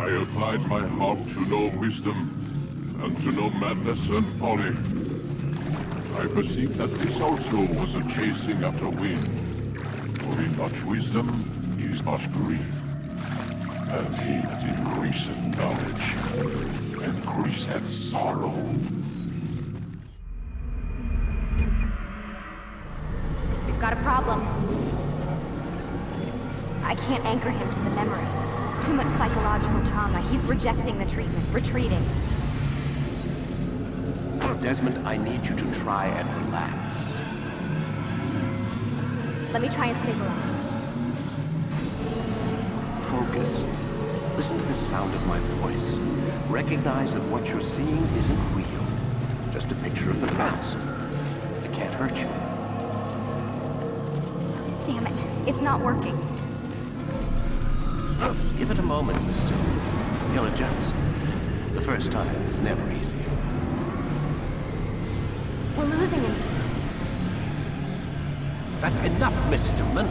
I applied my heart to know wisdom, and to know madness and folly. I perceived that this also was a chasing after wind. For in much wisdom is much grief. And he that increaseth knowledge increaseth sorrow. We've got a problem. I can't anchor him to the memory. Too much psychological trauma. He's rejecting the treatment, retreating. Desmond, I need you to try and relax. Let me try and stabilize him. Focus. Listen to the sound of my voice. Recognize that what you're seeing isn't real. Just a picture of the past. It can't hurt you. Damn it. It's not working. Give it a moment, mister. He'll adjust. The first time is never easy. We're losing him. That's enough, Mr. Mann.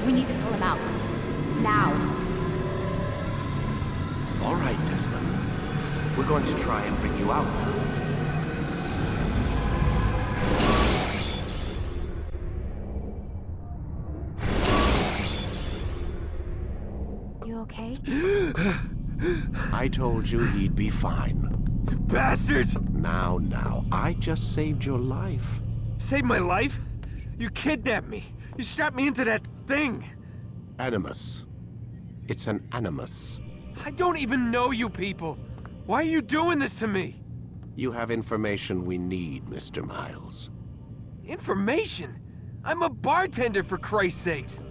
We need to pull him out. Now. All right, Desmond. We're going to try and bring you out now. You okay? I told you he'd be fine. Bastards! Now, I just saved your life. Saved my life? You kidnapped me. You strapped me into that thing. Animus. It's an animus. I don't even know you people. Why are you doing this to me? You have information we need, Mr. Miles. Information? I'm a bartender, for Christ's sakes.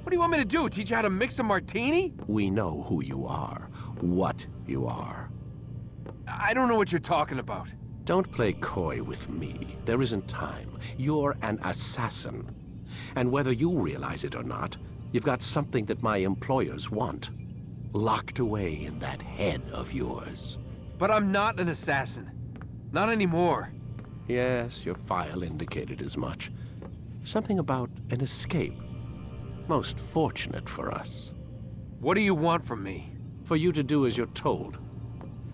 What do you want me to do? Teach you how to mix a martini? We know who you are, what you are. I don't know what you're talking about. Don't play coy with me. There isn't time. You're an assassin. And whether you realize it or not, you've got something that my employers want. Locked away in that head of yours. But I'm not an assassin. Not anymore. Yes, your file indicated as much. Something about an escape. Most fortunate for us. What do you want from me? For you to do as you're told.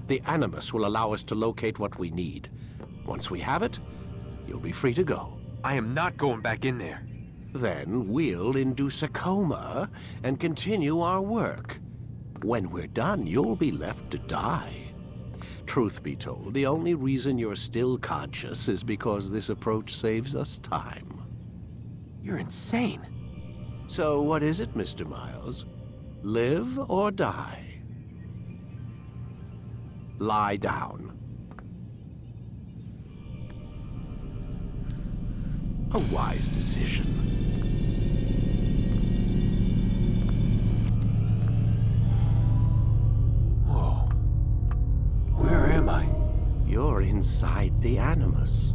The Animus will allow us to locate what we need. Once we have it, you'll be free to go. I am not going back in there. Then we'll induce a coma and continue our work. When we're done, you'll be left to die. Truth be told, the only reason you're still conscious is because this approach saves us time. You're insane. So what is it, Mr. Miles? Live or die? Lie down. A wise decision. Whoa. Where am I? You're inside the Animus.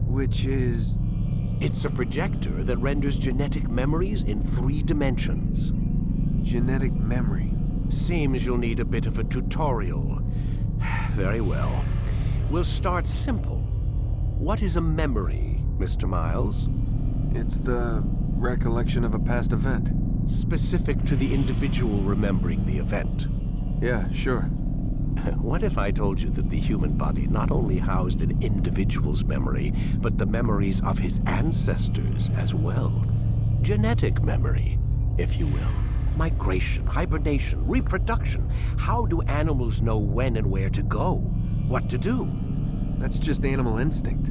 Which is... It's a projector that renders genetic memories in 3 dimensions. genetic memory. Seems you'll need a bit of a tutorial. Very well. We'll start simple. What is a memory, Mr. Miles? It's the recollection of a past event. Specific to the individual remembering the event. Yeah, sure. What if I told you that the human body not only housed an individual's memory, but the memories of his ancestors as well? Genetic memory, if you will. Migration, hibernation, reproduction. How do animals know when and where to go? What to do? That's just animal instinct.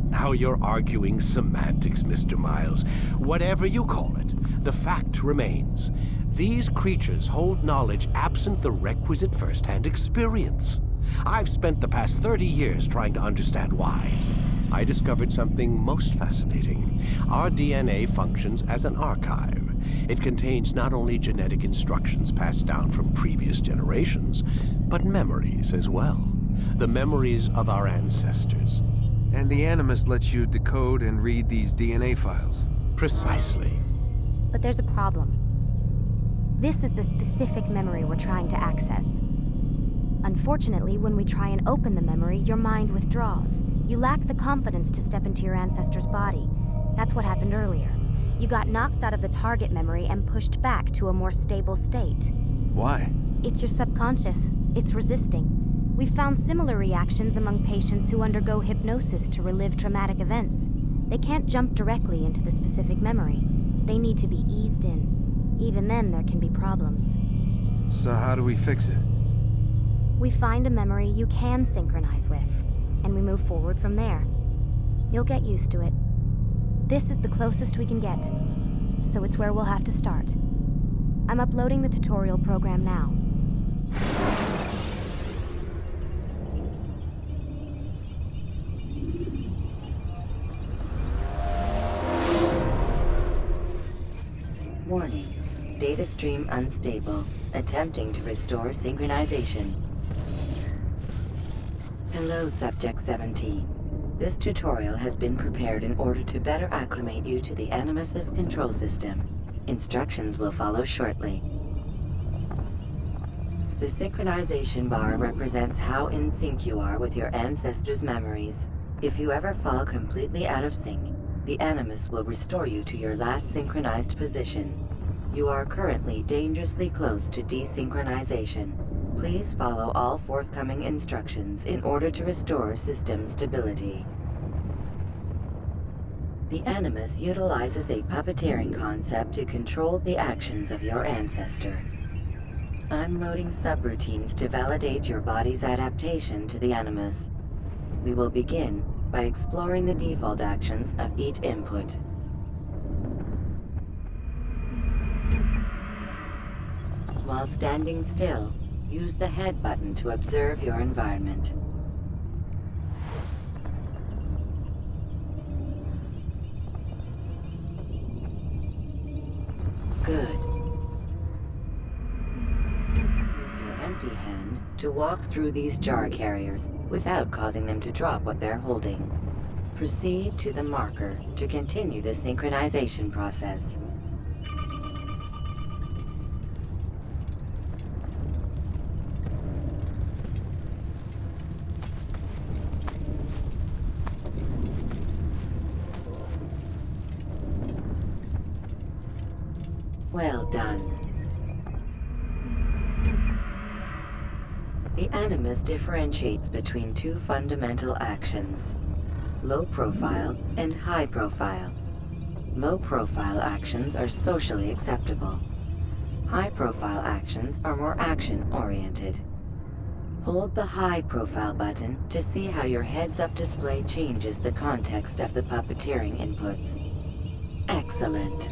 Now you're arguing semantics, Mr. Miles. Whatever you call it, the fact remains. These creatures hold knowledge absent the requisite first-hand experience. I've spent the past 30 years trying to understand why. I discovered something most fascinating. Our DNA functions as an archive. It contains not only genetic instructions passed down from previous generations, but memories as well. The memories of our ancestors. And the Animus lets you decode and read these DNA files. Precisely. But there's a problem. This is the specific memory we're trying to access. Unfortunately, when we try and open the memory, your mind withdraws. You lack the confidence to step into your ancestor's body. That's what happened earlier. You got knocked out of the target memory and pushed back to a more stable state. Why? It's your subconscious. It's resisting. We've found similar reactions among patients who undergo hypnosis to relive traumatic events. They can't jump directly into the specific memory. They need to be eased in. Even then, there can be problems. So how do we fix it? We find a memory you can synchronize with, and we move forward from there. You'll get used to it. This is the closest we can get, so it's where we'll have to start. I'm uploading the tutorial program now. Warning. Data stream unstable. Attempting to restore synchronization. Hello, Subject 17. This tutorial has been prepared in order to better acclimate you to the Animus's control system. Instructions will follow shortly. The synchronization bar represents how in sync you are with your ancestors' memories. If you ever fall completely out of sync, the Animus will restore you to your last synchronized position. You are currently dangerously close to desynchronization. Please follow all forthcoming instructions in order to restore system stability. The Animus utilizes a puppeteering concept to control the actions of your ancestor. I'm loading subroutines to validate your body's adaptation to the Animus. We will begin by exploring the default actions of each input. While standing still, use the head button to observe your environment. Good. Use your empty hand to walk through these jar carriers without causing them to drop what they're holding. Proceed to the marker to continue the synchronization process. Well done. The Animus differentiates between two fundamental actions: low profile and high profile. Low profile actions are socially acceptable. High profile actions are more action-oriented. Hold the high profile button to see how your heads-up display changes the context of the puppeteering inputs. Excellent.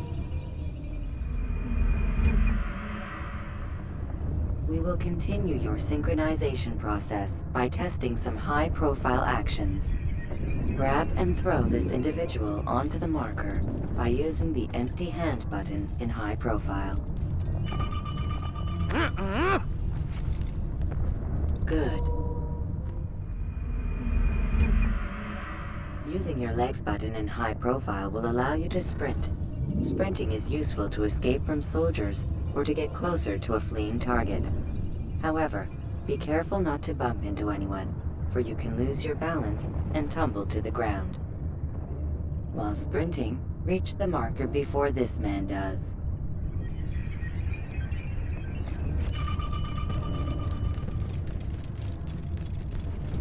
We will continue your synchronization process by testing some high-profile actions. Grab and throw this individual onto the marker by using the empty hand button in high profile. Good. Using your legs button in high profile will allow you to sprint. Sprinting is useful to escape from soldiers or to get closer to a fleeing target. However, be careful not to bump into anyone, for you can lose your balance and tumble to the ground. While sprinting, reach the marker before this man does.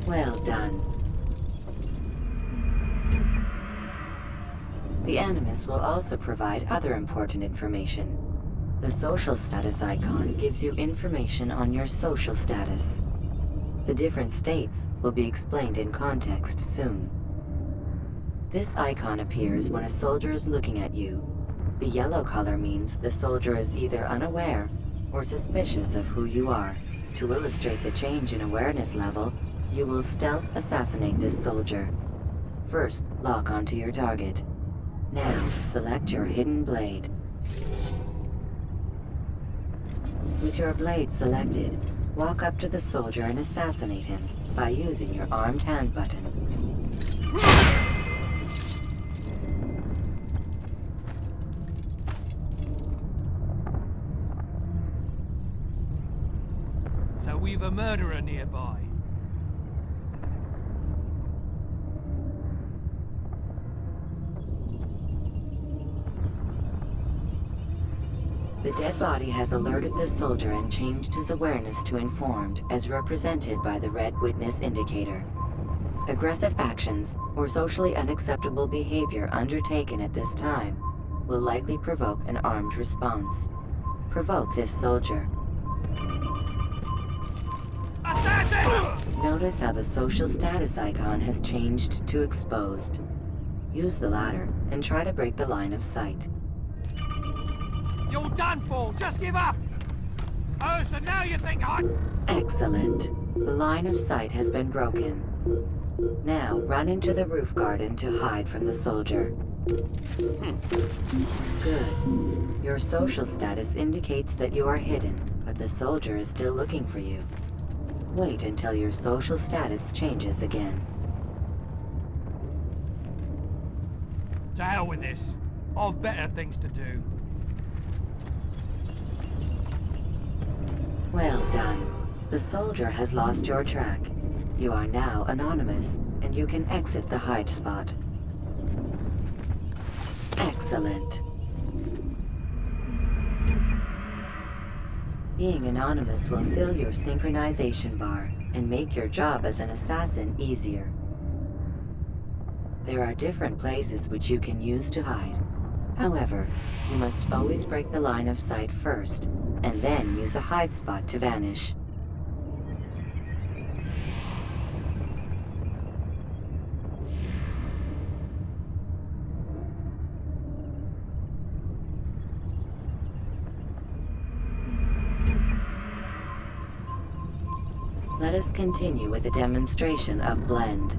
Well done. The Animus will also provide other important information. The social status icon gives you information on your social status. The different states will be explained in context soon. This icon appears when a soldier is looking at you. The yellow color means the soldier is either unaware or suspicious of who you are. To illustrate the change in awareness level, you will stealth assassinate this soldier. First, lock onto your target. Now, select your hidden blade. With your blade selected, walk up to the soldier and assassinate him by using your armed hand button. So we've a murderer nearby. The dead body has alerted the soldier and changed his awareness to informed, as represented by the red witness indicator. Aggressive actions or socially unacceptable behavior undertaken at this time will likely provoke an armed response. Provoke this soldier. Notice how the social status icon has changed to exposed. Use the ladder and try to break the line of sight. You're done for! Just give up! Oh, so now you think Excellent. The line of sight has been broken. Now, run into the roof garden to hide from the soldier. Good. Your social status indicates that you are hidden, but the soldier is still looking for you. Wait until your social status changes again. To hell with this. I've better things to do. Well done. The soldier has lost your track. You are now anonymous, and you can exit the hide spot. Excellent. Being anonymous will fill your synchronization bar and make your job as an assassin easier. There are different places which you can use to hide. However, you must always break the line of sight first, and then use a hide spot to vanish. Let us continue with a demonstration of Blend.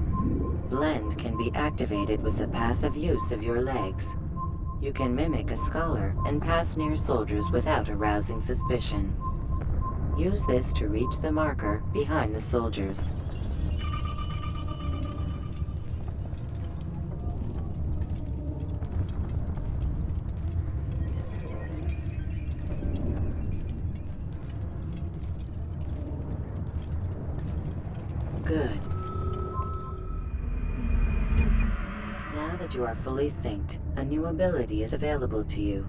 Blend can be activated with the passive use of your legs. You can mimic a scholar and pass near soldiers without arousing suspicion. Use this to reach the marker behind the soldiers. Good. Now that you are fully synced, a new ability is available to you.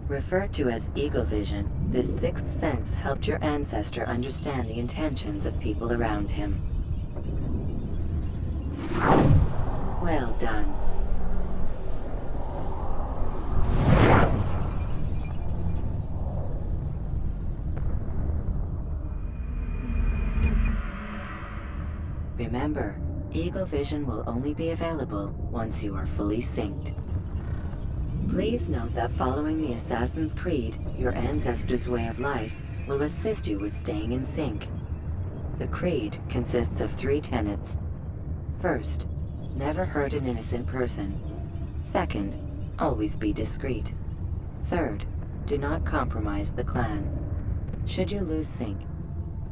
Referred to as Eagle Vision, this sixth sense helped your ancestor understand the intentions of people around him. Well done. Remember, Eagle Vision will only be available once you are fully synced. Please note that following the Assassin's Creed, your ancestors' way of life will assist you with staying in sync. The Creed consists of 3 tenets. First, never hurt an innocent person. Second, always be discreet. Third, do not compromise the clan. Should you lose sync,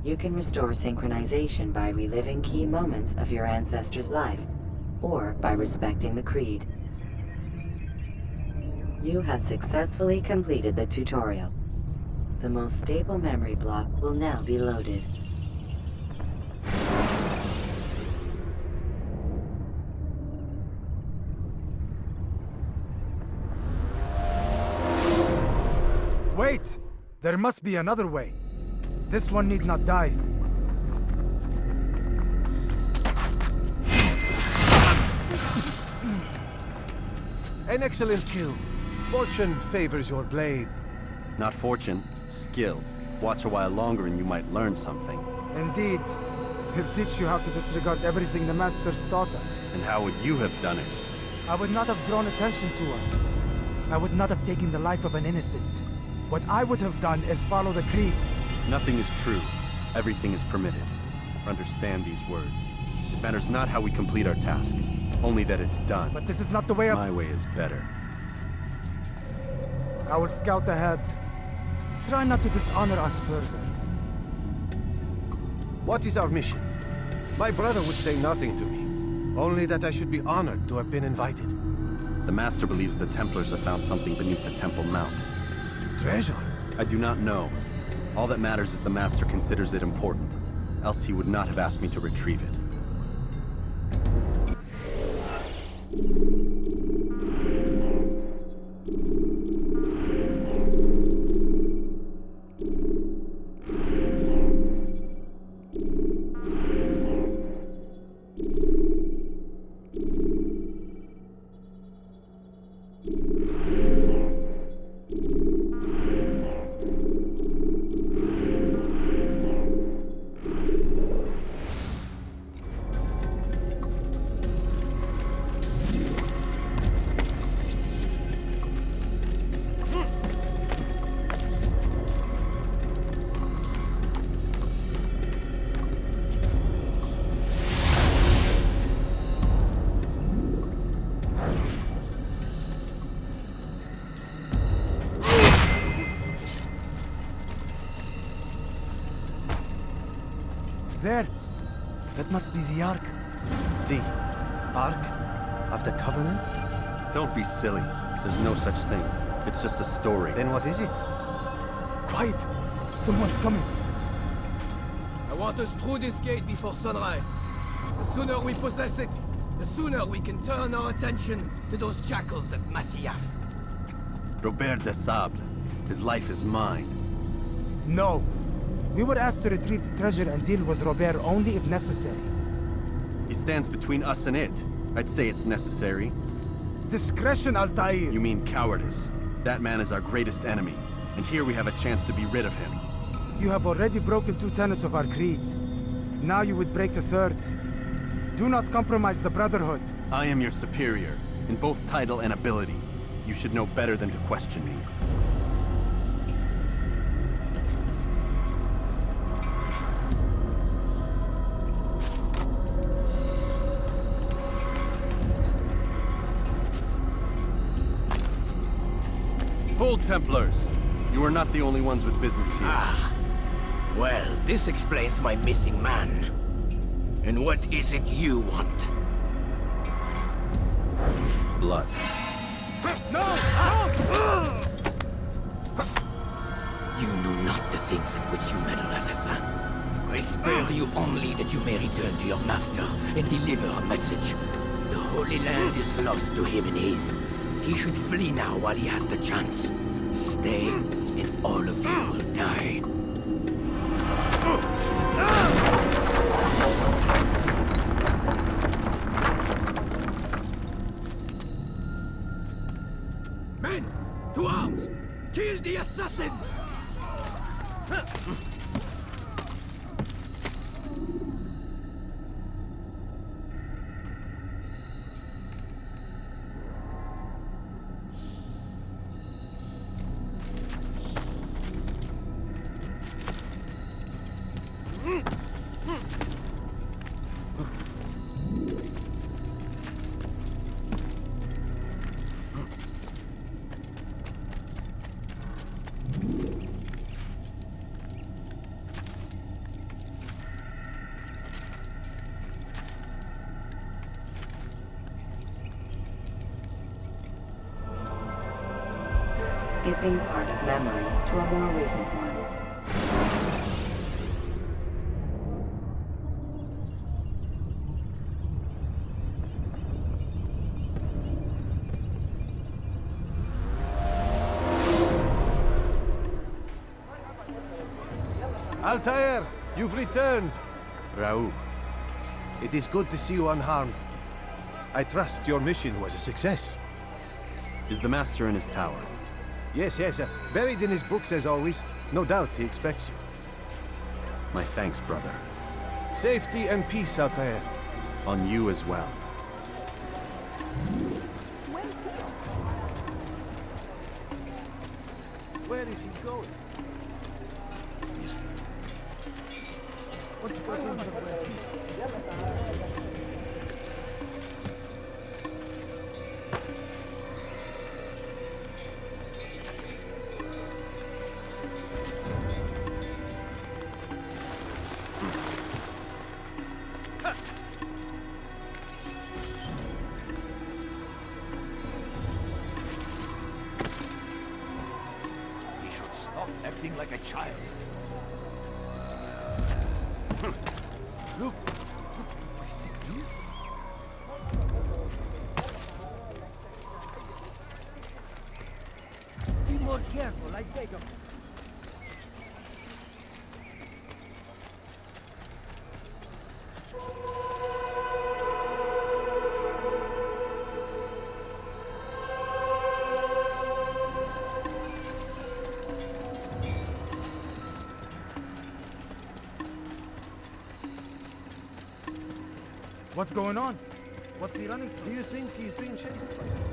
you can restore synchronization by reliving key moments of your ancestor's life, or by respecting the Creed. You have successfully completed the tutorial. The most stable memory block will now be loaded. Wait! There must be another way. This one need not die. An excellent kill. Fortune favors your blade. Not fortune, skill. Watch a while longer and you might learn something. Indeed. He'll teach you how to disregard everything the Masters taught us. And how would you have done it? I would not have drawn attention to us. I would not have taken the life of an innocent. What I would have done is follow the Creed. Nothing is true. Everything is permitted. Understand these words. It matters not how we complete our task, only that it's done. But this is not the way of... My way is better. I will scout ahead. Try not to dishonor us further. What is our mission? My brother would say nothing to me. Only that I should be honored to have been invited. The Master believes the Templars have found something beneath the Temple Mount. Treasure? I do not know. All that matters is the Master considers it important. Else he would not have asked me to retrieve it. There! That must be the Ark. The Ark of the Covenant? Don't be silly. There's no such thing. It's just a story. Then what is it? Quiet! Someone's coming. I want us through this gate before sunrise. The sooner we possess it, the sooner we can turn our attention to those jackals at Masyaf. Robert de Sable. His life is mine. No. We were asked to retrieve the treasure and deal with Robert only if necessary. He stands between us and it. I'd say it's necessary. Discretion, Altair! You mean cowardice. That man is our greatest enemy, and here we have a chance to be rid of him. You have already broken 2 tenets of our creed. Now you would break the 3rd. Do not compromise the Brotherhood. I am your superior, in both title and ability. You should know better than to question me. Hold, Templars! You are not the only ones with business here. Ah. Well, this explains my missing man. And what is it you want? Blood. You know not the things in which you meddle, assassin. I spare you only that you may return to your master and deliver a message. The Holy Land is lost to him and his. He should flee now while he has the chance. Stay, and all of you will die. Men, to arms! Kill the assassins! Skipping part of memory to a more recent one. Altair, you've returned. Raouf. It is good to see you unharmed. I trust your mission was a success. Is the Master in his tower? Yes, yes, buried in his books as always. No doubt he expects you. My thanks, brother. Safety and peace, Altair. On you as well. Where is he going? What's going on? He should stop acting like a child. Look. Be more careful, I beg of you. What's going on? What's he running from? Do you think he's being chased by something?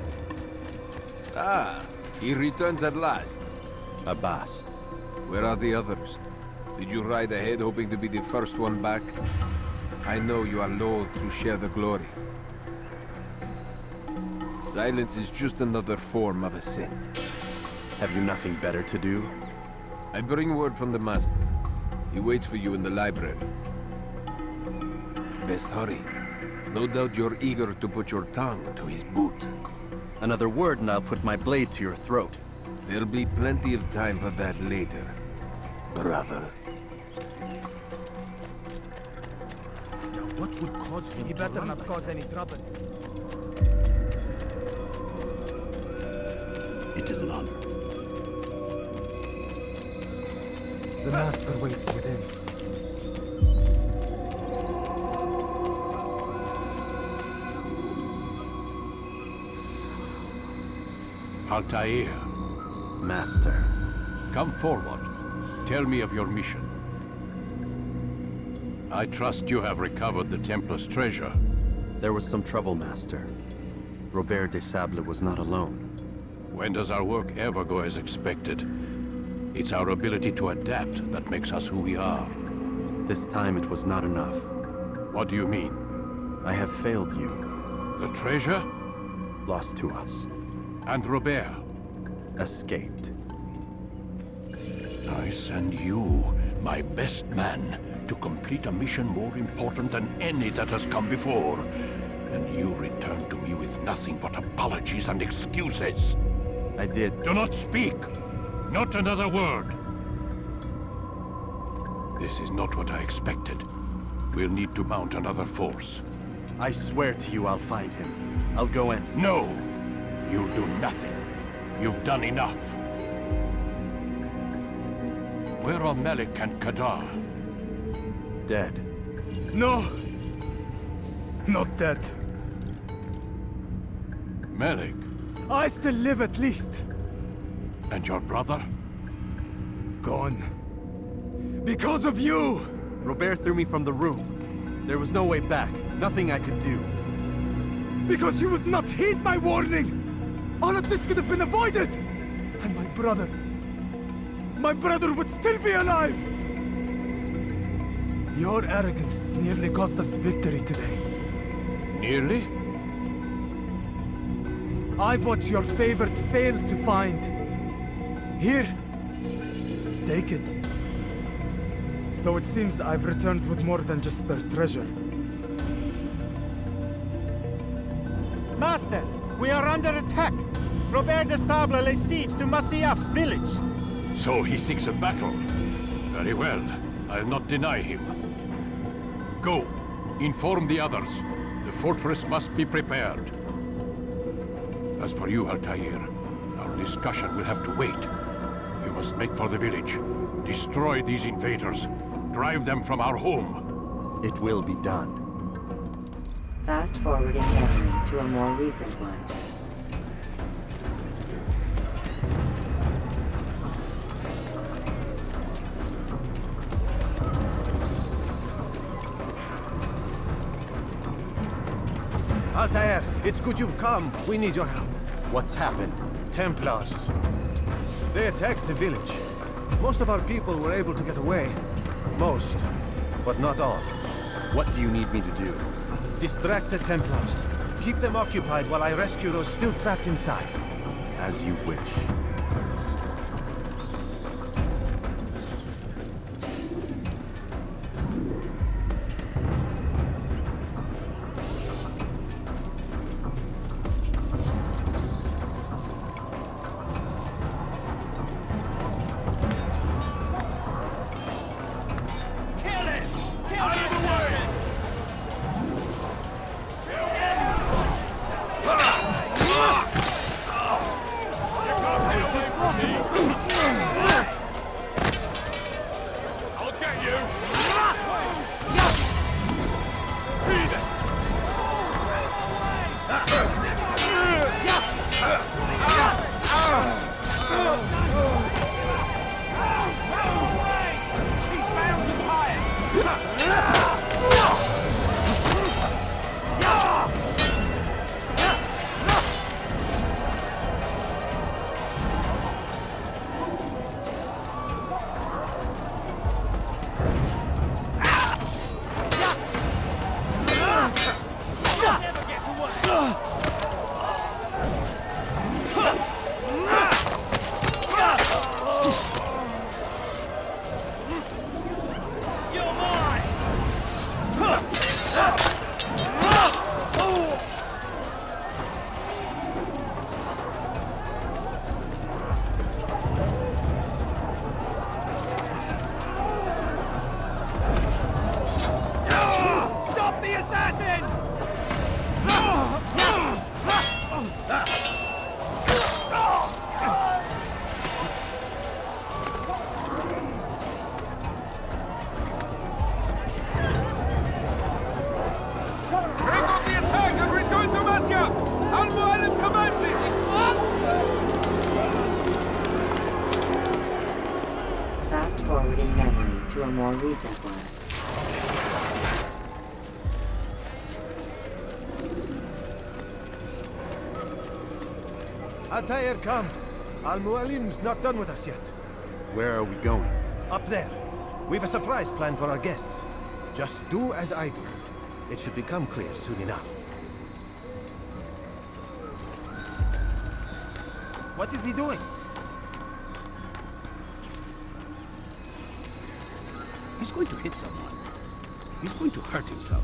Ah, he returns at last. Abbas. Where are the others? Did you ride ahead hoping to be the first one back? I know you are loath to share the glory. Silence is just another form of assent. Have you nothing better to do? I bring word from the Master. He waits for you in the library. Best hurry. No doubt you're eager to put your tongue to his boot. Another word and I'll put my blade to your throat. There'll be plenty of time for that later, brother. What would cause him He to better run not like cause any trouble. It is an honor. The Master waits within. Altair, Master. come forward. Tell me of your mission. I trust you have recovered the Templar's treasure. There was some trouble, Master. Robert de Sable was not alone. When does our work ever go as expected? It's our ability to adapt that makes us who we are. This time it was not enough. What do you mean? I have failed you. The treasure? Lost to us. And Robert? Escaped. I send you, my best man, to complete a mission more important than any that has come before. And you return to me with nothing but apologies and excuses. I did. Do not speak! Not another word! This is not what I expected. We'll need to mount another force. I swear to you I'll find him. I'll go in. No! You'll do nothing. You've done enough. Where are Melik and Kadar? Dead. No! Not dead. Melik? I still live at least. And your brother? Gone. Because of you! Robert threw me from the room. There was no way back. Nothing I could do. Because you would not heed my warning! All of this could have been avoided! And my brother would still be alive! Your arrogance nearly cost us victory today. Nearly? I've watched your favorite fail to find. Here, take it. Though it seems I've returned with more than just their treasure. Master, we are under attack. Robert de Sable lays siege to Masyaf's village. So he seeks a battle. Very well. I'll not deny him. Go. Inform the others. The fortress must be prepared. As for you, Altair, our discussion will have to wait. You must make for the village. Destroy these invaders. Drive them from our home. It will be done. Fast forwarding memory to a more recent one. Altair, it's good you've come. We need your help. What's happened? Templars. They attacked the village. Most of our people were able to get away. Most, but not all. What do you need me to do? Distract the Templars. Keep them occupied while I rescue those still trapped inside. As you wish. Fast-forwarding memory to a more recent one. Altair, come. Al-Mualim's not done with us yet. Where are we going? Up there. We've a surprise plan for our guests. Just do as I do. It should become clear soon enough. What is he doing? He's going to hit someone. He's going to hurt himself.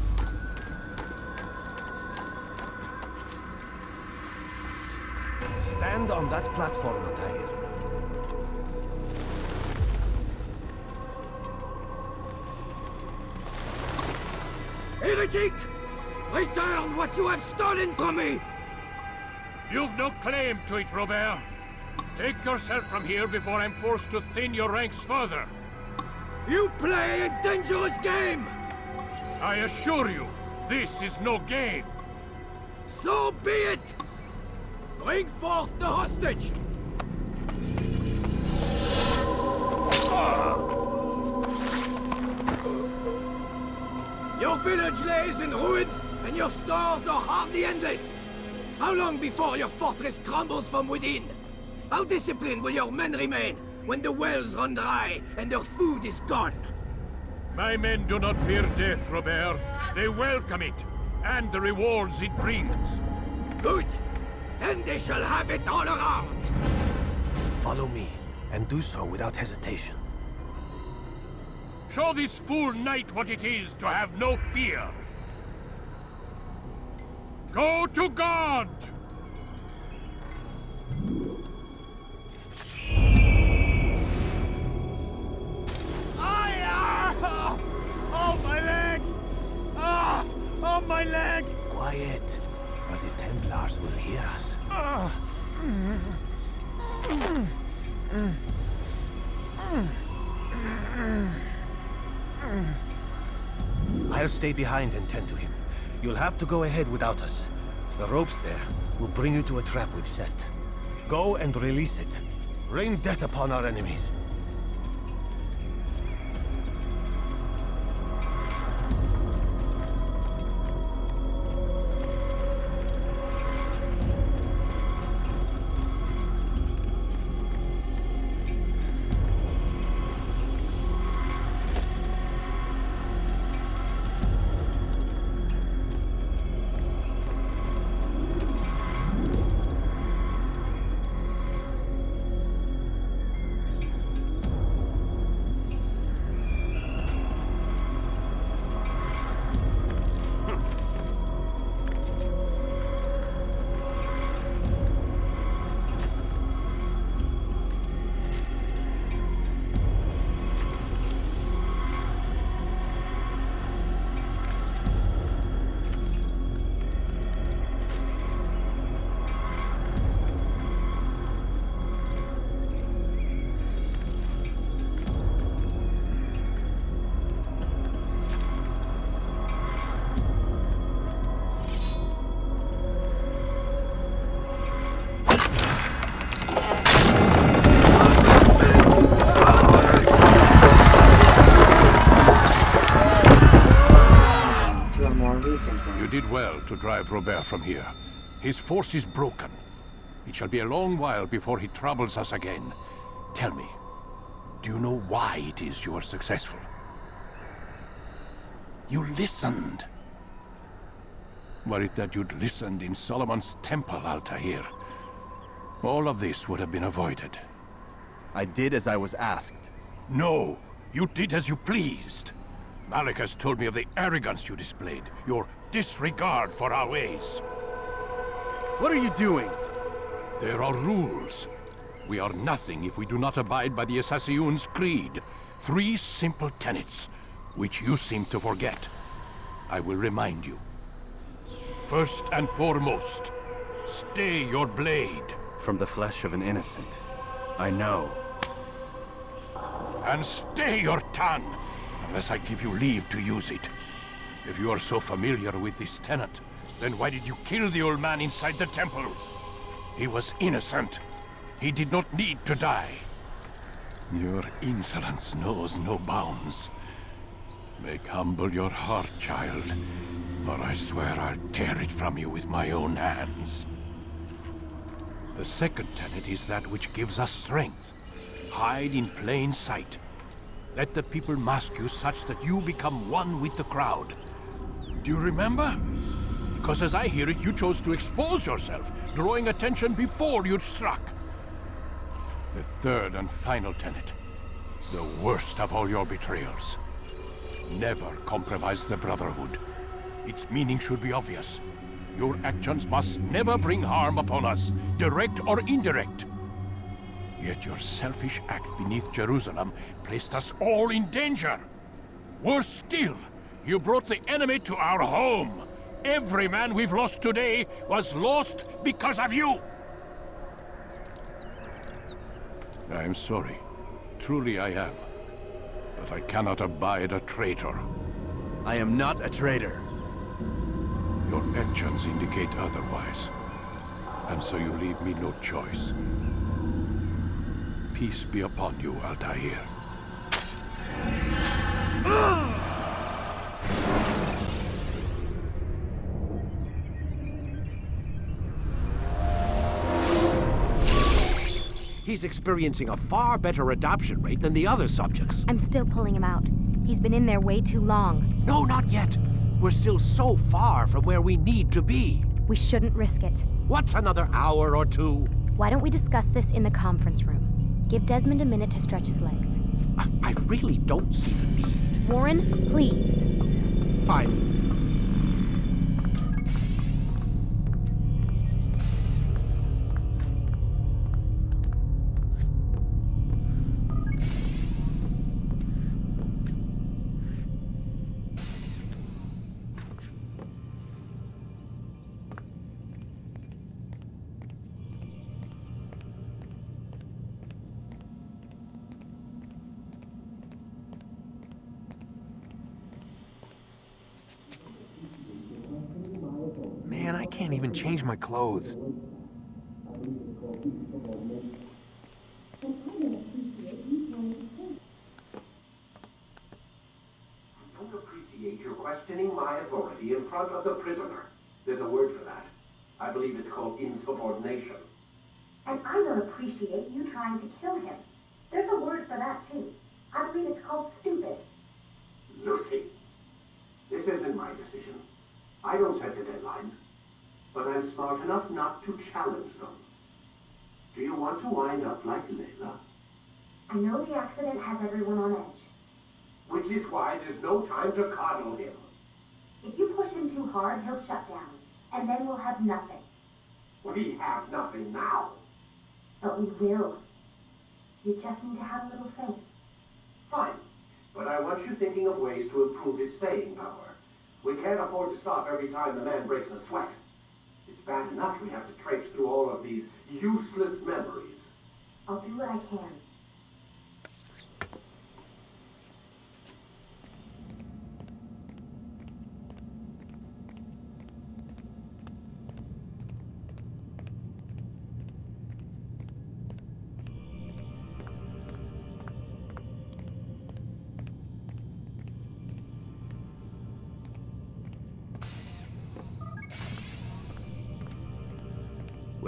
Stand on that platform, Altair. Heretic! Return what you have stolen from me! You've no claim to it, Robert. Take yourself from here before I'm forced to thin your ranks further. You play a dangerous game! I assure you, this is no game. So be it! Bring forth the hostage! Your village lays in ruins, and your stores are hardly endless. How long before your fortress crumbles from within? How disciplined will your men remain when the wells run dry and their food is gone? My men do not fear death, Robert. They welcome it, and the rewards it brings. Good! Then they shall have it all around! Follow me, and do so without hesitation. Show this fool knight what it is to have no fear. Go to God! Oh, my leg! Ah! Oh, my leg! Quiet, or the Templars will hear us. I'll stay behind and tend to him. You'll have to go ahead without us. The ropes there will bring you to a trap we've set. Go and release it. Rain death upon our enemies. drive Robert from here. His force is broken. It shall be a long while before he troubles us again. Tell me, do you know why it is you are successful? You listened. Were it that you'd listened in Solomon's temple, Altair, all of this would have been avoided. I did as I was asked. No, you did as you pleased. Malik has told me of the arrogance you displayed, your disregard for our ways. What are you doing? There are rules. We are nothing if we do not abide by the Assassin's creed. 3 simple tenets, which you seem to forget. I will remind you. First and foremost, stay your blade. From the flesh of an innocent. I know. And stay your tongue, unless I give you leave to use it. If you are so familiar with this tenet, then why did you kill the old man inside the temple? He was innocent. He did not need to die. Your insolence knows no bounds. Make humble your heart, child, or I swear I'll tear it from you with my own hands. The second tenet is that which gives us strength. Hide in plain sight. Let the people mask you such that you become one with the crowd. Do you remember? Because as I hear it, you chose to expose yourself, drawing attention before you'd struck. The third and final tenet. The worst of all your betrayals. Never compromise the Brotherhood. Its meaning should be obvious. Your actions must never bring harm upon us, direct or indirect. Yet your selfish act beneath Jerusalem placed us all in danger. Worse still, you brought the enemy to our home. Every man we've lost today was lost because of you. I'm sorry. Truly I am. But I cannot abide a traitor. I am not a traitor. Your actions indicate otherwise. And so you leave me no choice. Peace be upon you, Altair. He's experiencing a far better adoption rate than the other subjects. I'm still pulling him out. He's been in there way too long. No, not yet. We're still so far from where we need to be. We shouldn't risk it. What's another hour or two? Why don't we discuss this in the conference room? Give Desmond a minute to stretch his legs. I really don't see the need. Warren, please. Fine. Man, I can't even change my clothes. I don't appreciate your questioning my authority in front of the prisoner. There's a word for that. I believe it's called insubordination. And I don't appreciate you trying to kill him. There's a word for that, too. I believe it's called stupid. Lucy, this isn't my decision. I don't set the deadlines. But I'm smart enough not to challenge them. Do you want to wind up like Layla? I know the accident has everyone on edge. Which is why there's no time to coddle him. If you push him too hard, he'll shut down. And then we'll have nothing. We have nothing now. But we will. You just need to have a little faith. Fine. But I want you thinking of ways to improve his staying power. We can't afford to stop every time the man breaks a sweat. It's bad enough we have to traipse through all of these useless memories. I'll do what I can.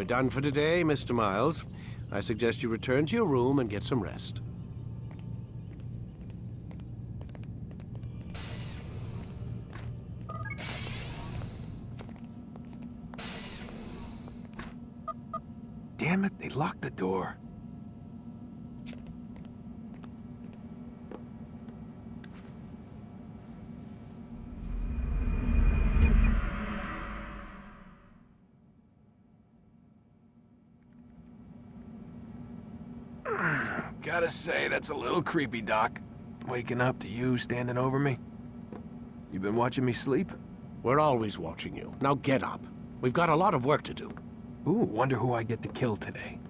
We're done for today, Mr. Miles. I suggest you return to your room and get some rest. Damn it, they locked the door. Gotta say, that's a little creepy, Doc. Waking up to you standing over me. You been watching me sleep? We're always watching you. Now get up. We've got a lot of work to do. Ooh, wonder who I get to kill today.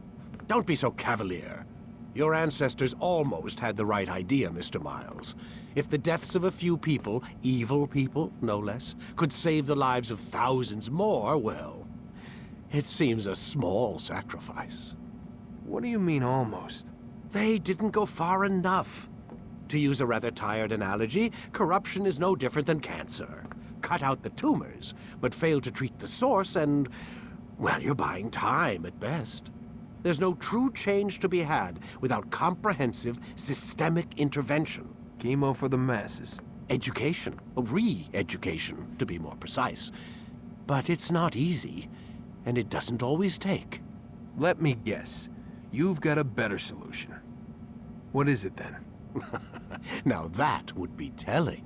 Don't be so cavalier. Your ancestors almost had the right idea, Mr. Miles. If the deaths of a few people, evil people, no less, could save the lives of thousands more, well, it seems a small sacrifice. What do you mean, almost? They didn't go far enough. To use a rather tired analogy, corruption is no different than cancer. Cut out the tumors, but fail to treat the source and, well, you're buying time at best. There's no true change to be had without comprehensive, systemic intervention. Chemo for the masses. Education. Re-education, to be more precise. But it's not easy, and it doesn't always take. Let me guess. You've got a better solution. What is it, then? Now that would be telling.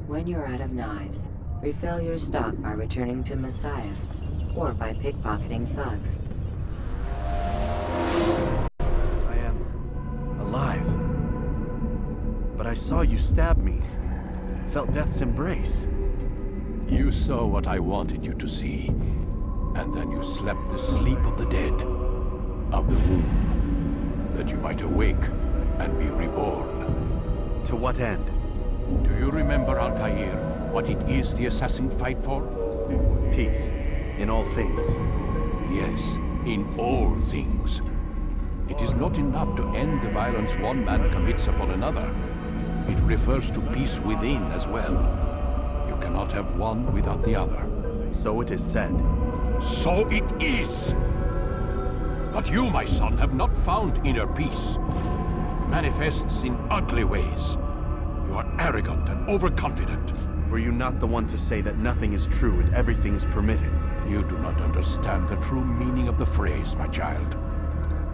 When you're out of knives, refill your stock by returning to Messiah, or by pickpocketing thugs. I am alive. But I saw you stab me. Felt death's embrace. You saw what I wanted you to see, and then you slept the sleep of the dead, of the womb, that you might awake and be reborn. To what end? Do you remember, Altair, what it is the assassin fight for? Peace. In all things. Yes, in all things. It is not enough to end the violence one man commits upon another. It refers to peace within as well. You cannot have one without the other. So it is said. So it is! But you, my son, have not found inner peace. It manifests in ugly ways. You are arrogant and overconfident. Were you not the one to say that nothing is true and everything is permitted? You do not understand the true meaning of the phrase, my child.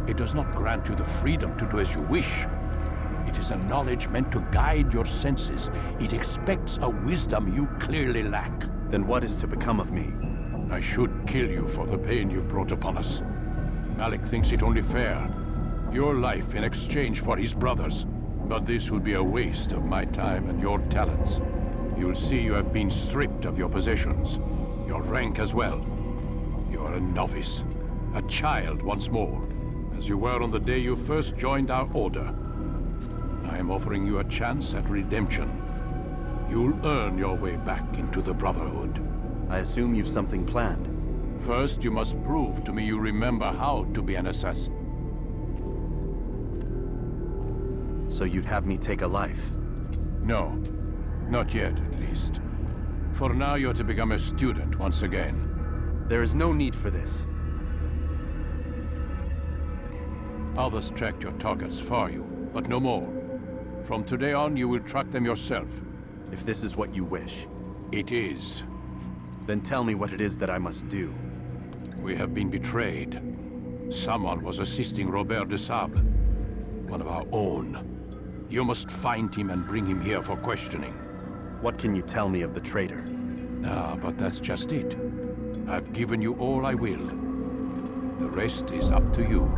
It does not grant you the freedom to do as you wish. It is a knowledge meant to guide your senses. It expects a wisdom you clearly lack. Then what is to become of me? I should kill you for the pain you've brought upon us. Malik thinks it only fair. Your life in exchange for his brother's. But this would be a waste of my time and your talents. You'll see you have been stripped of your possessions, your rank as well. You are a novice, a child once more, as you were on the day you first joined our order. I am offering you a chance at redemption. You'll earn your way back into the Brotherhood. I assume you've something planned. First, you must prove to me you remember how to be an assassin. So you'd have me take a life? No. Not yet, at least. For now, you're to become a student once again. There is no need for this. Others tracked your targets for you, but no more. From today on, you will track them yourself. If this is what you wish. It is. Then tell me what it is that I must do. We have been betrayed. Someone was assisting Robert de Sable, one of our own. You must find him and bring him here for questioning. What can you tell me of the traitor? Ah, but that's just it. I've given you all I will. The rest is up to you.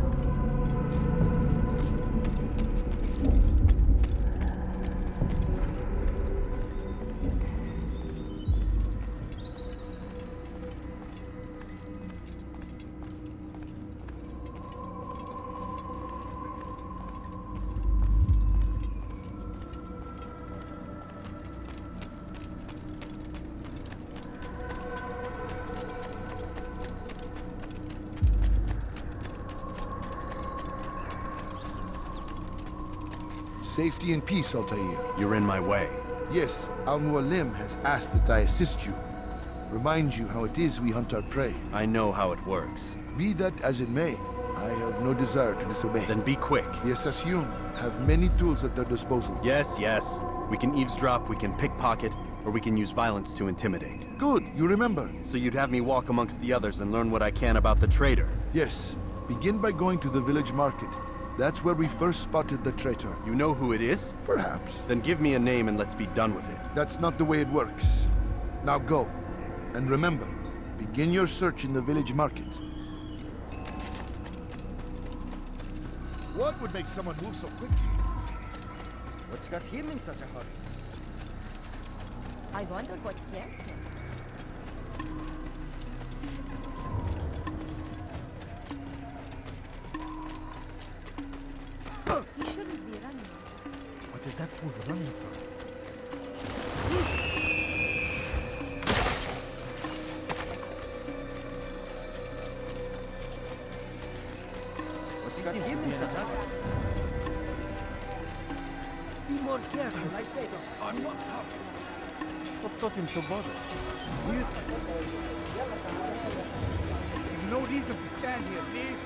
Safety and peace, Altair. You're in my way. Yes, Al-Mualim has asked that I assist you. Remind you how it is we hunt our prey. I know how it works. Be that as it may, I have no desire to disobey. Then be quick. The Assassin have many tools at their disposal. Yes, yes. We can eavesdrop, we can pickpocket, or we can use violence to intimidate. Good, you remember. So you'd have me walk amongst the others and learn what I can about the traitor? Yes. Begin by going to the village market. That's where we first spotted the traitor. You know who it is? Perhaps. Then give me a name and let's be done with it. That's not the way it works. Now go. And remember, begin your search in the village market. What would make someone move so quickly? What's got him in such a hurry? I wonder what scared him. He shouldn't be running. What is that fool running from? What's got him in such a hurry? Be more careful, I beg of you. On what topic? What's got him so bothered? There's no reason to stand here, Steve.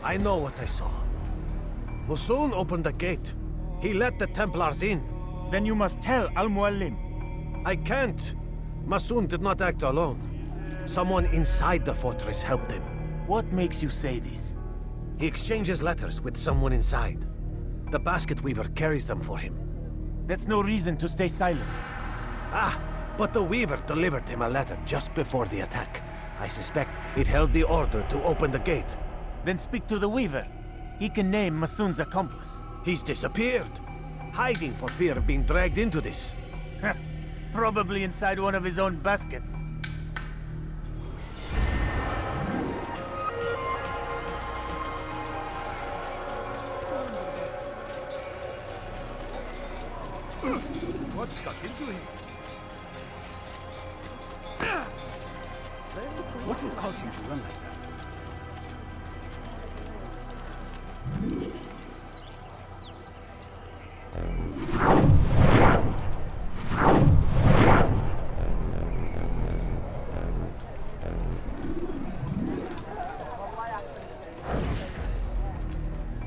I know what I saw. Musun opened the gate. He let the Templars in. Then you must tell Al-Mualim. I can't. Masun did not act alone. Someone inside the fortress helped him. What makes you say this? He exchanges letters with someone inside. The basket weaver carries them for him. That's no reason to stay silent. Ah, but the weaver delivered him a letter just before the attack. I suspect it held the order to open the gate. Then speak to the weaver. He can name Masun's accomplice. He's disappeared. Hiding for fear of being dragged into this. Probably inside one of his own baskets. What's got into him? What will cause him to run like that?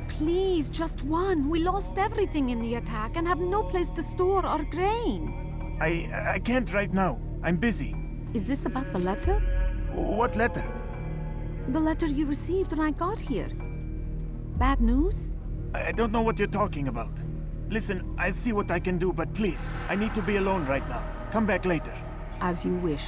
Please, just one. We lost everything in the attack and have no place to store our grain. I can't right now. I'm busy. Is this about the letter? What letter? The letter you received when I got here. Bad news? I don't know what you're talking about. Listen, I'll see what I can do, but please, I need to be alone right now. Come back later. As you wish.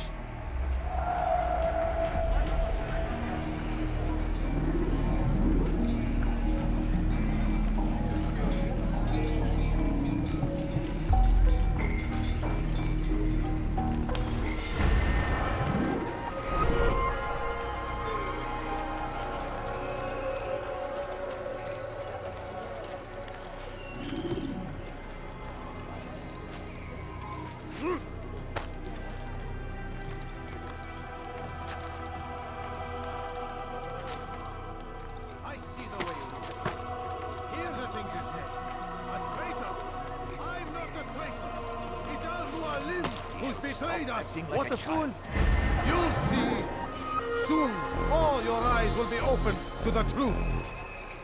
What a fool! You'll see. Soon, all your eyes will be opened to the truth.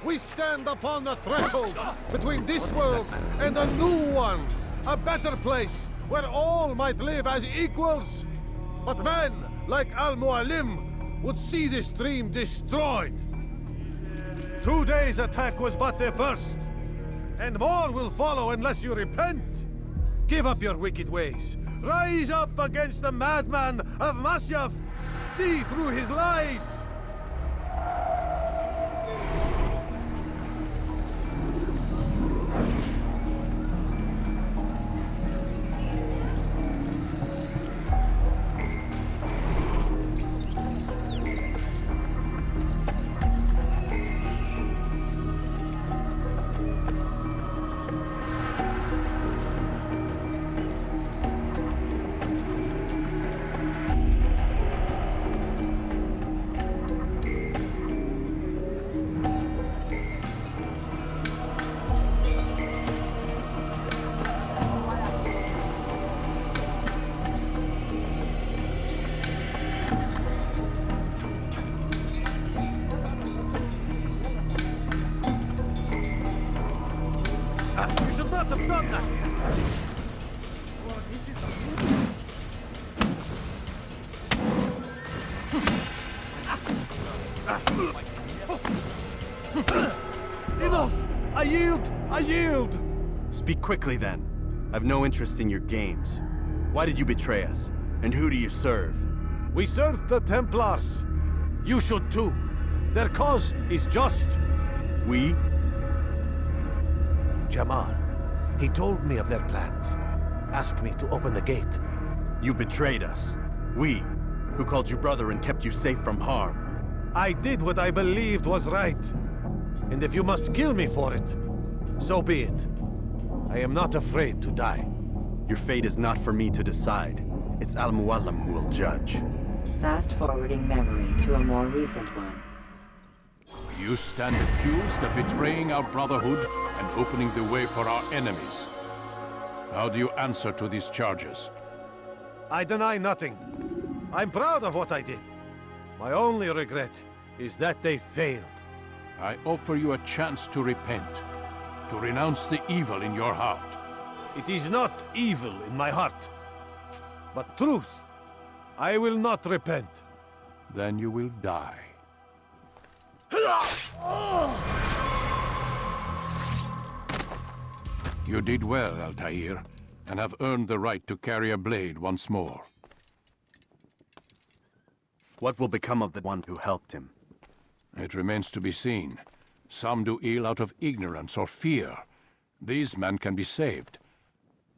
We stand upon the threshold between this world and a new one. A better place where all might live as equals. But men like Al-Mualim would see this dream destroyed. Today's attack was but the first. And more will follow unless you repent. Give up your wicked ways. Rise up against the madman of Masyaf. See through his lies. I yield! Speak quickly then. I've no interest in your games. Why did you betray us? And who do you serve? We serve the Templars. You should too. Their cause is just. We? Jamal. He told me of their plans. Asked me to open the gate. You betrayed us. We, who called you brother and kept you safe from harm. I did what I believed was right. And if you must kill me for it, so be it. I am not afraid to die. Your fate is not for me to decide. It's Al-Mualim who will judge. Fast-forwarding memory to a more recent one. You stand accused of betraying our Brotherhood and opening the way for our enemies. How do you answer to these charges? I deny nothing. I'm proud of what I did. My only regret is that they failed. I offer you a chance to repent, to renounce the evil in your heart. It is not evil in my heart, but truth. I will not repent. Then you will die. You did well, Altair, and have earned the right to carry a blade once more. What will become of the one who helped him? It remains to be seen. Some do ill out of ignorance or fear. These men can be saved.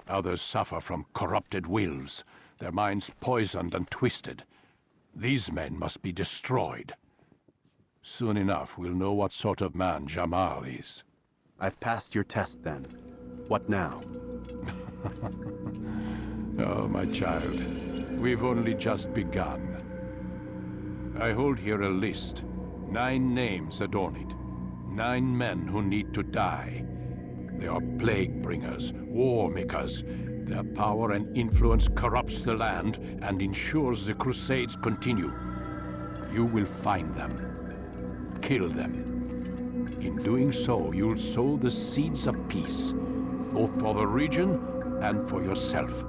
Others suffer from corrupted wills, their minds poisoned and twisted. These men must be destroyed. Soon enough, we'll know what sort of man Jamal is. I've passed your test then. What now? Oh, my child. We've only just begun. I hold here a list. 9 names adorn it. 9 men who need to die. They are plague bringers, war makers. Their power and influence corrupts the land and ensures the Crusades continue. You will find them. Kill them. In doing so, you'll sow the seeds of peace, both for the region and for yourself.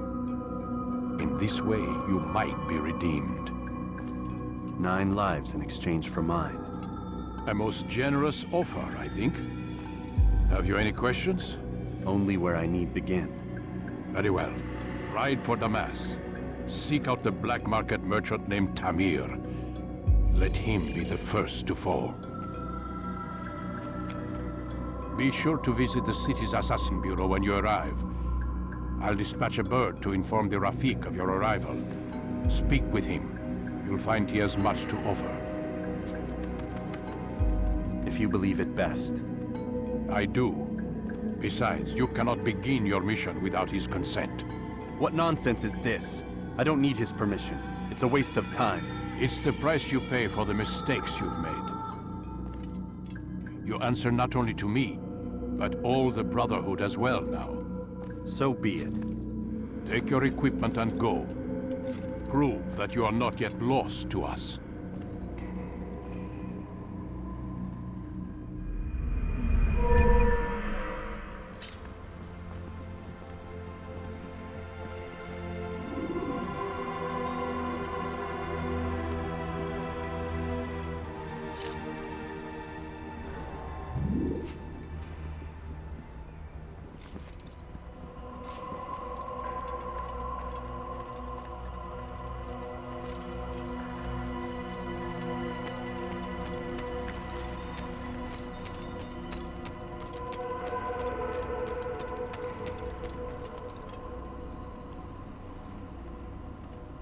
In this way, you might be redeemed. 9 lives in exchange for mine. A most generous offer, I think. Have you any questions? Only where I need begin. Very well. Ride for Damas. Seek out the black market merchant named Tamir. Let him be the first to fall. Be sure to visit the city's assassin bureau when you arrive. I'll dispatch a bird to inform the Rafik of your arrival. Speak with him. You'll find he has much to offer. If you believe it best. I do. Besides, you cannot begin your mission without his consent. What nonsense is this? I don't need his permission. It's a waste of time. It's the price you pay for the mistakes you've made. You answer not only to me, but all the Brotherhood as well now. So be it. Take your equipment and go. Prove that you are not yet lost to us.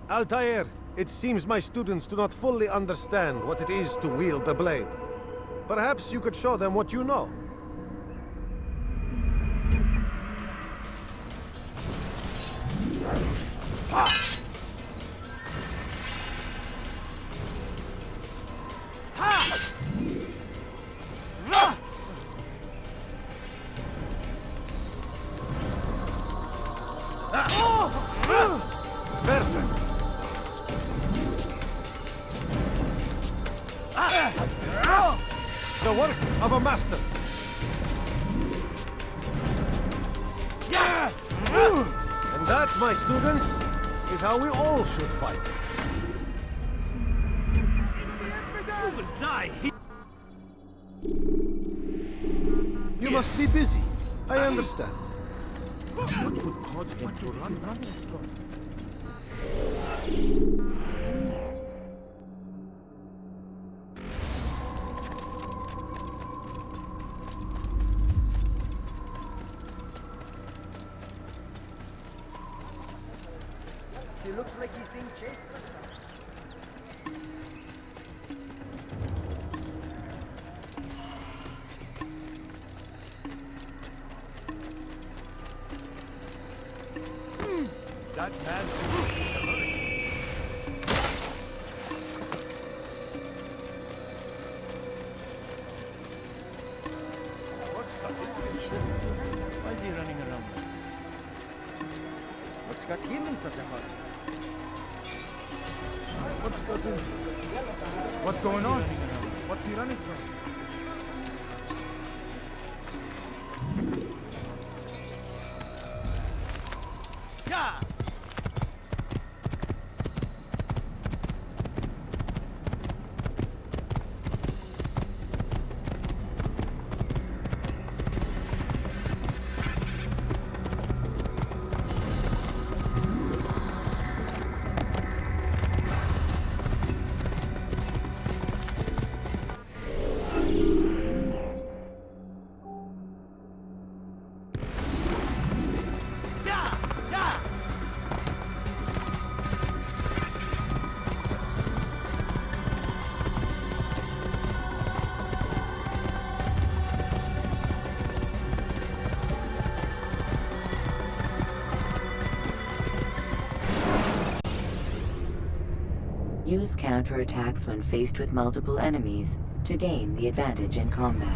Altair, it seems my students do not fully understand what it is to wield the blade. Perhaps you could show them what you know. Perfect. The work of a master. And that, my students, is how we all should fight. You will die. You must be busy. I understand. What would cause him to run? He looks like he's being chased or something. That man. What's got him? Why is he running around? What's got him in such a hurry? What's got him? What's going on? What's he running from? Yeah! Use counterattacks when faced with multiple enemies to gain the advantage in combat.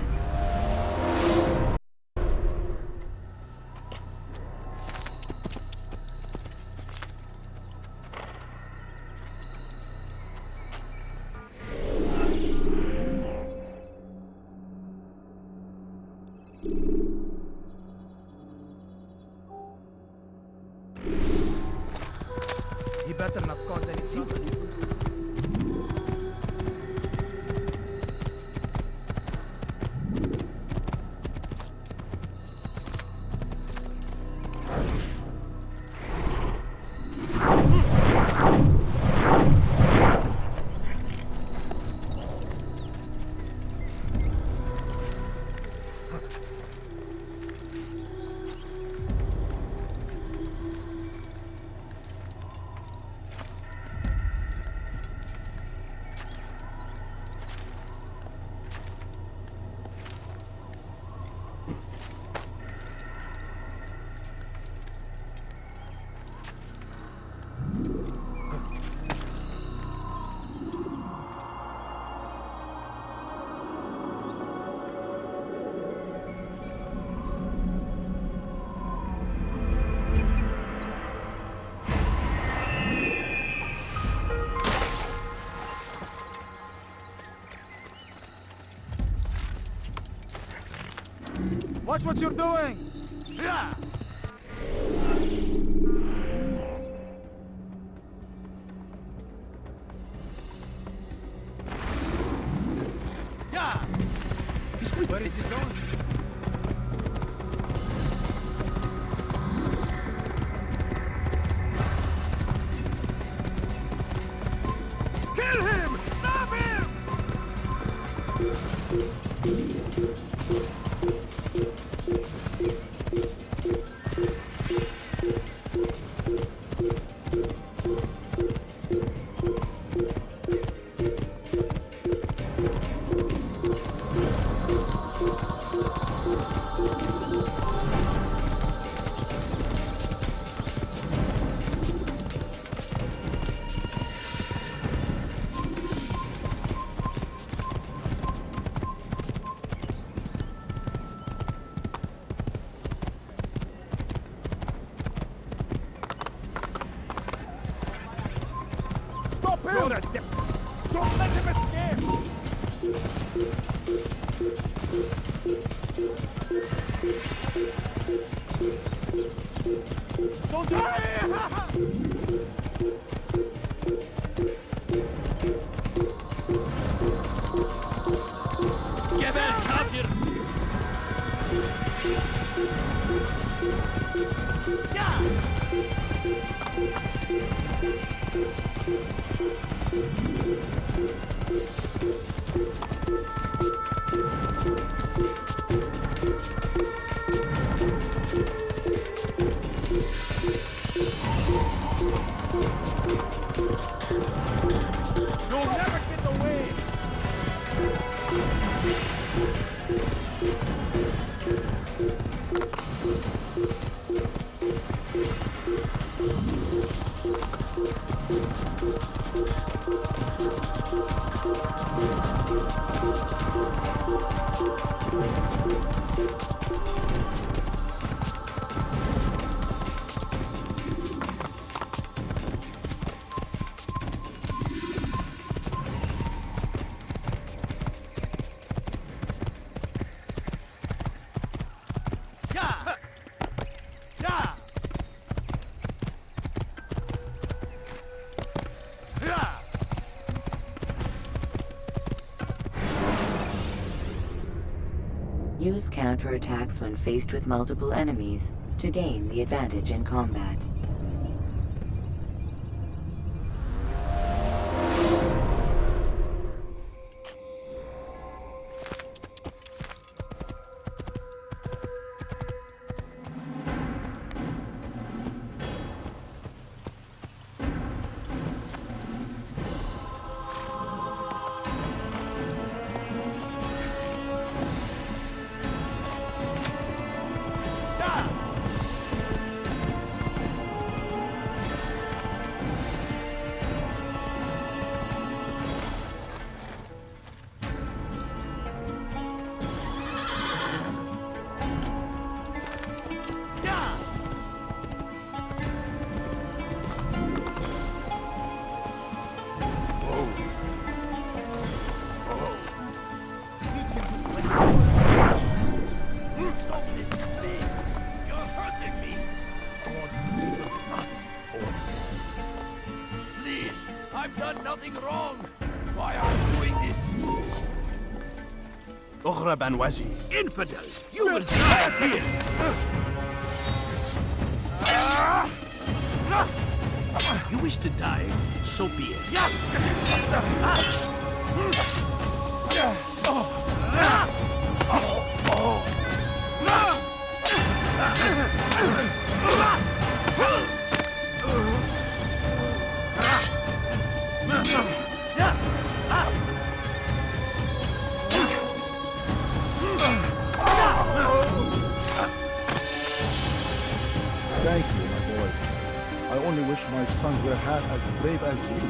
He better not cause any trouble. Watch what you're doing! Yeah! Yeah! Where is he going? Kill him! Stop him! Don't let him escape! Don't Get back, come here! Use counterattacks when faced with multiple enemies to gain the advantage in combat. I've done nothing wrong. Why are you doing this? Ughra Banwazi. Infidel! You will die here! You wish to die? So be it. Thank you, my boy. I only wish my sons were half as brave as you.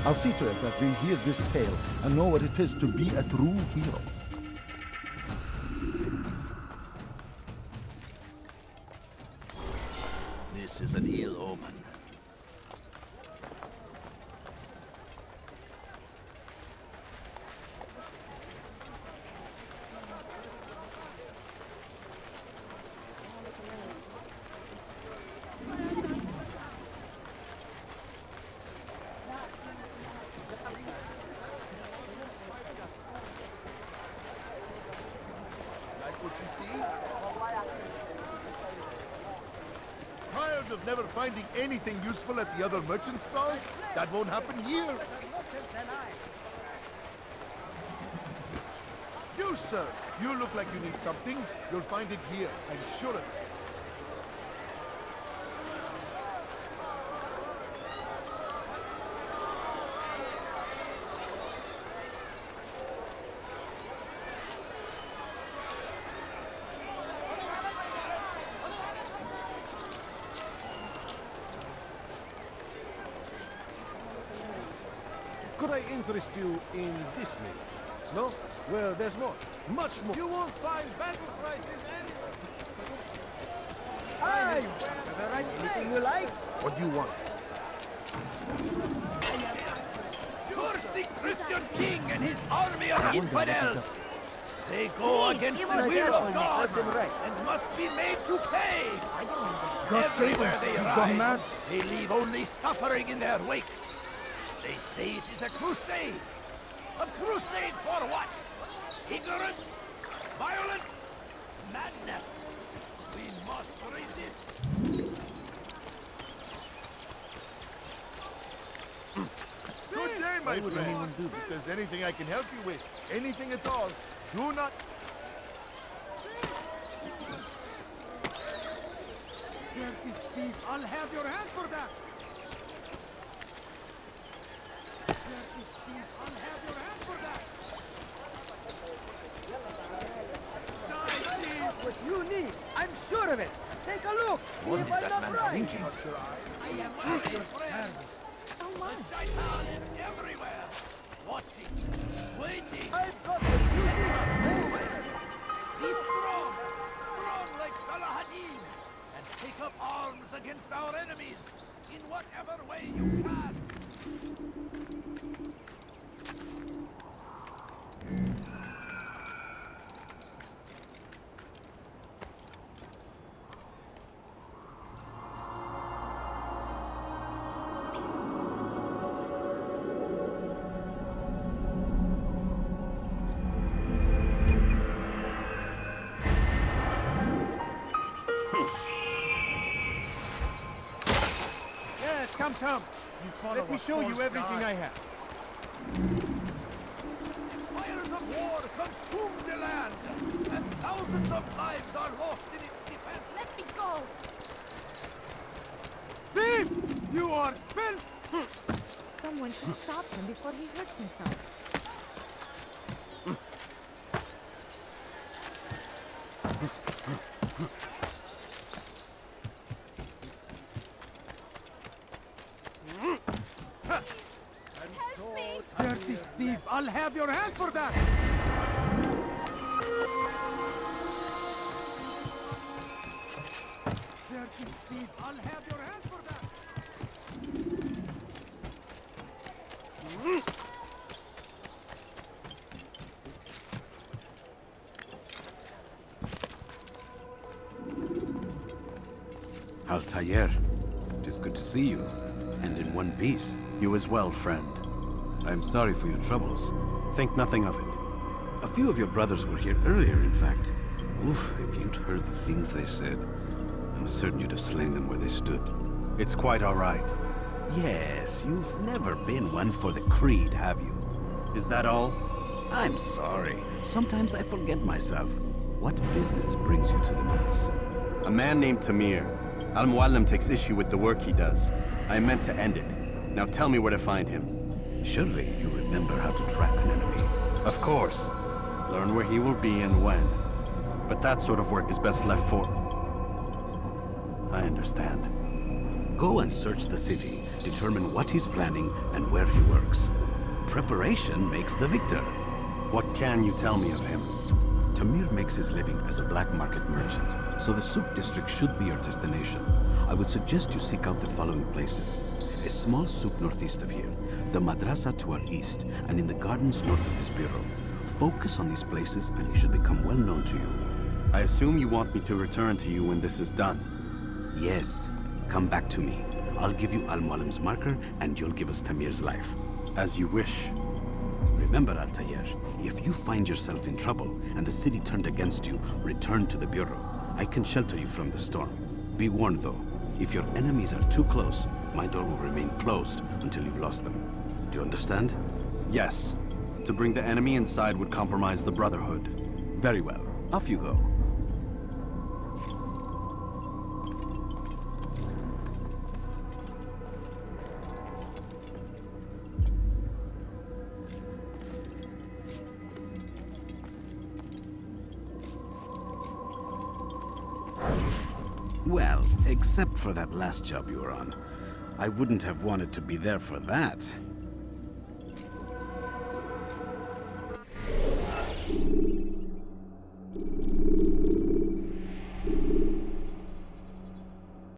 I'll see to it that they hear this tale and know what it is to be a true hero. This is an ill omen. Tired of never finding anything useful at the other merchant stalls? That won't happen here. You, sir, you look like you need something. You'll find it here, I'm sure of it. Could I interest you in this maybe? No? Well, there's more. Much more. You won't find battle prices anywhere. Aye! Anything you like? What do you want? Curse the Christian king and his army of infidels! They go against the will of God and must be made to pay! God save Everywhere him. they He's arrive, gone mad. they leave only suffering in their wake. They say it is a crusade. A crusade for what? Ignorance? Violence? Madness? We must resist. Good day, my friend. If there's anything I can help you with, anything at all, do not... Dirty thief, I'll have your hand for that. Dirty thief, I'll have your hand for that. Die, thief! What you need, I'm sure of it. Take a look. What is that man thinking? I am at your service. The Shaitan is everywhere. Watching, waiting. I've got what you need. Always. Be strong. Strong like Salahadin. And take up arms against our enemies. In whatever way you can. Yes, come. Let me show you everything I have. Fires of war consume the land, and thousands of lives are lost in its defense. Let me go! Thief! You are filth! Someone should stop him before he hurts himself. Dirty thief! I'll have your hand for that! Dirty thief! I'll have your hand for that! Altair, it is good to see you, and in one piece. You as well, friend. I am sorry for your troubles. Think nothing of it. A few of your brothers were here earlier, in fact. Oof, if you'd heard the things they said, I'm certain you'd have slain them where they stood. It's quite all right. Yes, you've never been one for the creed, have you? Is that all? I'm sorry. Sometimes I forget myself. What business brings you to the Mass? A man named Tamir. Al-Mualim takes issue with the work he does. I meant to end it. Now tell me where to find him. Surely you remember how to track an enemy. Of course. Learn where he will be and when. But that sort of work is best left for... I understand. Go and search the city. Determine what he's planning and where he works. Preparation makes the victor. What can you tell me of him? Tamir makes his living as a black market merchant, so the Souk district should be your destination. I would suggest you seek out the following places. A small souk northeast of here, the madrasa to our east, and in the gardens north of this bureau. Focus on these places and he should become well known to you. I assume you want me to return to you when this is done? Yes. Come back to me. I'll give you Al-Mualim's marker and you'll give us Tamir's life. As you wish. Remember, Altair, if you find yourself in trouble and the city turned against you, return to the bureau. I can shelter you from the storm. Be warned though, if your enemies are too close, my door will remain closed until you've lost them. Do you understand? Yes. To bring the enemy inside would compromise the Brotherhood. Very well. Off you go. Well, except for that last job you were on. I wouldn't have wanted to be there for that.